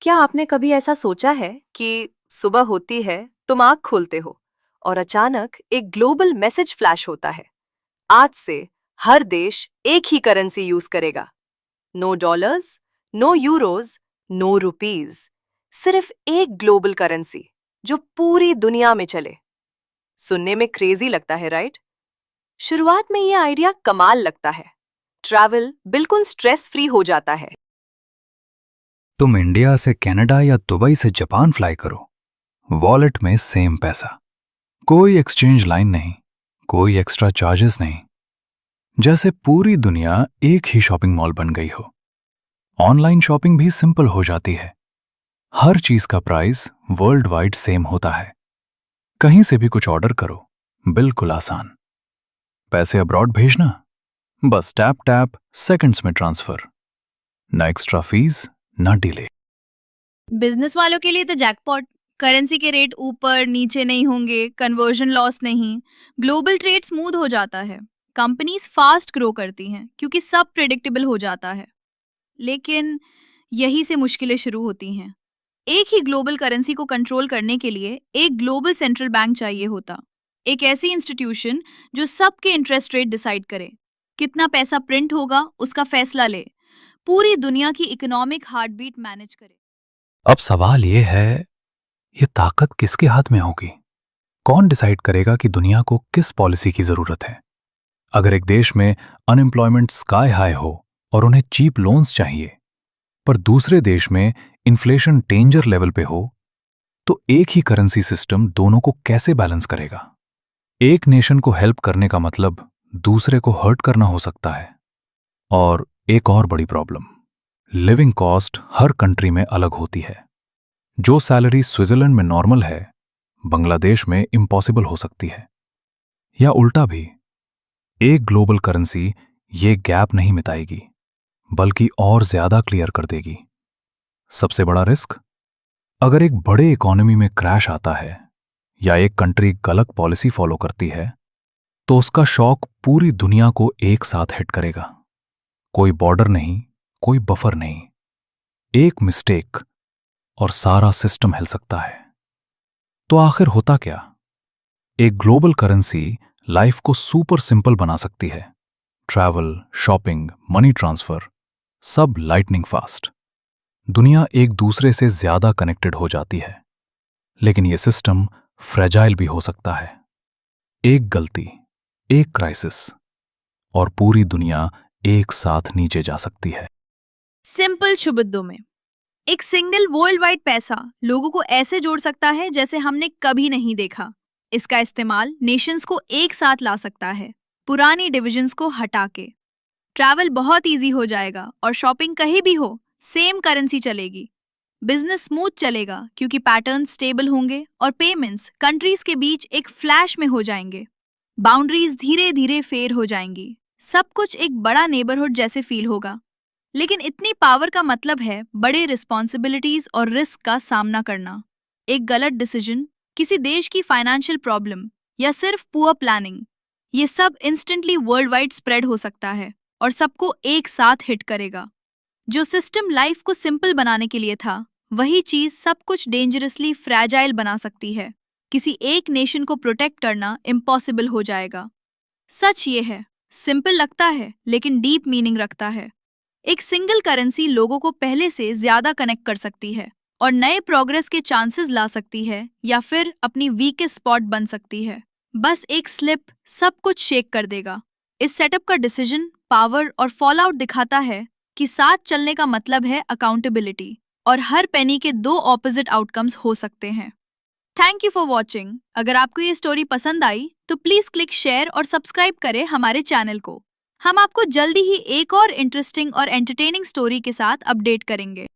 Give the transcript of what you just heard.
क्या आपने कभी ऐसा सोचा है कि सुबह होती है, तुम आँख खोलते हो और अचानक एक ग्लोबल मैसेज फ्लैश होता है। आज से हर देश एक ही करेंसी यूज करेगा। No dollars, no euros, no rupees. सिर्फ एक ग्लोबल करेंसी जो पूरी दुनिया में चले। सुनने में क्रेजी लगता है, राइट? शुरुआत में ये आइडिया कमाल लगता है। ट्रैवल बिल्कुल स्ट्रेस फ्री हो जाता है। तुम इंडिया से कनाडा या दुबई से जापान फ्लाई करो, वॉलेट में सेम पैसा, कोई एक्सचेंज लाइन नहीं, कोई एक्स्ट्रा चार्जेस नहीं। जैसे पूरी दुनिया एक ही शॉपिंग मॉल बन गई हो। ऑनलाइन शॉपिंग भी सिंपल हो जाती है। हर चीज का प्राइस वर्ल्ड वाइड सेम होता है। कहीं से भी कुछ ऑर्डर करो, बिल्कुल आसान। पैसे अब्रॉड भेजना, बस टैप टैप सेकंड्स में ट्रांसफर। ना एक्स्ट्रा फीस, ना डिले। बिजनेस वालों के लिए तो जैकपॉट। करेंसी के रेट ऊपर नीचे नहीं होंगे, कन्वर्जन लॉस नहीं, ग्लोबल ट्रेड स्मूथ हो जाता है। कंपनीज फास्ट ग्रो करती हैं क्योंकि सब प्रिडिक्टेबल हो जाता है। लेकिन यही से मुश्किलें शुरू होती हैं। एक ही ग्लोबल करेंसी को कंट्रोल करने के लिए एक ग्लोबल सेंट्रल बैंक चाहिए होता। एक ऐसी इंस्टीट्यूशन जो सबके इंटरेस्ट रेट डिसाइड करे, कितना पैसा प्रिंट होगा उसका फैसला ले, पूरी दुनिया की इकोनॉमिक हार्टबीट मैनेज करे। अब सवाल ये है, ये ताकत किसके हाथ में होगी? कौन डिसाइड करेगा कि दुनिया को किस पॉलिसी की जरूरत है? अगर एक देश में अनएम्प्लॉयमेंट स्काई हाई हो और उन्हें चीप लोन्स चाहिए, पर दूसरे देश में इन्फ्लेशन डेंजर लेवल पे हो, तो एक ही करेंसी सिस्टम दोनों को कैसे बैलेंस करेगा? एक नेशन को हेल्प करने का मतलब दूसरे को हर्ट करना हो सकता है। और एक और बड़ी प्रॉब्लम, लिविंग कॉस्ट हर कंट्री में अलग होती है। जो सैलरी स्विट्जरलैंड में नॉर्मल है, बांग्लादेश में इम्पॉसिबल हो सकती है। या उल्टा भी। एक ग्लोबल करेंसी ये गैप नहीं मिटाएगी, बल्कि और ज्यादा क्लियर कर देगी। सबसे बड़ा रिस्क, अगर एक बड़े इकोनॉमी में क्रैश आता है या एक कंट्री गलत पॉलिसी फॉलो करती है, तो उसका शॉक पूरी दुनिया को एक साथ हिट करेगा। कोई बॉर्डर नहीं, कोई बफर नहीं। एक मिस्टेक और सारा सिस्टम हिल सकता है। तो आखिर होता क्या? एक ग्लोबल करेंसी लाइफ को सुपर सिंपल बना सकती है। ट्रैवल, शॉपिंग, मनी ट्रांसफर, सब लाइटनिंग फास्ट। दुनिया एक दूसरे से ज्यादा कनेक्टेड हो जाती है। लेकिन यह सिस्टम फ्रेजाइल भी हो सकता है। एक गलती, एक क्राइसिस, और पूरी दुनिया एक साथ नीचे जा सकती है। सिंपल शब्दों में, एक सिंगल वर्ल्ड वाइड पैसा लोगों को ऐसे जोड़ सकता है जैसे हमने कभी नहीं देखा। इसका इस्तेमाल नेशंस को एक साथ ला सकता है, पुरानी डिविजन्स को हटा के। ट्रैवल बहुत इजी हो जाएगा और शॉपिंग कहीं भी हो, सेम करेंसी चलेगी। बिजनेस स्मूथ चलेगा क्योंकि पैटर्न स्टेबल होंगे और पेमेंट्स कंट्रीज के बीच एक फ्लैश में हो जाएंगे। बाउंड्रीज धीरे धीरे फेर हो जाएंगी। सब कुछ एक बड़ा नेबरहुड जैसे फील होगा। लेकिन इतनी पावर का मतलब है बड़े रिस्पॉन्सिबिलिटीज और रिस्क का सामना करना। एक गलत डिसीजन, किसी देश की फाइनेंशियल प्रॉब्लम या सिर्फ पुअर प्लानिंग, ये सब इंस्टेंटली वर्ल्ड वाइड स्प्रेड हो सकता है और सबको एक साथ हिट करेगा। जो सिस्टम लाइफ को सिंपल बनाने के लिए था, वही चीज सब कुछ डेंजरसली फ्रैजाइल बना सकती है। किसी एक नेशन को प्रोटेक्ट करना इम्पॉसिबल हो जाएगा। सच ये है, सिंपल लगता है लेकिन डीप मीनिंग रखता है। एक सिंगल करेंसी लोगों को पहले से ज्यादा कनेक्ट कर सकती है और नए प्रोग्रेस के चांसेस ला सकती है या फिर अपनी वीकेस्ट स्पॉट बन सकती है। बस एक स्लिप सब कुछ शेक कर देगा। इस सेटअप का डिसीजन, पावर और फॉल आउट दिखाता है कि साथ चलने का मतलब है अकाउंटेबिलिटी, और हर पेनी के दो ऑपोजिट आउटकम्स हो सकते हैं। Thank you for watching. अगर आपको ये स्टोरी पसंद आई तो प्लीज क्लिक शेयर और सब्सक्राइब करें हमारे चैनल को। हम आपको जल्दी ही एक और इंटरेस्टिंग और एंटरटेनिंग स्टोरी के साथ अपडेट करेंगे।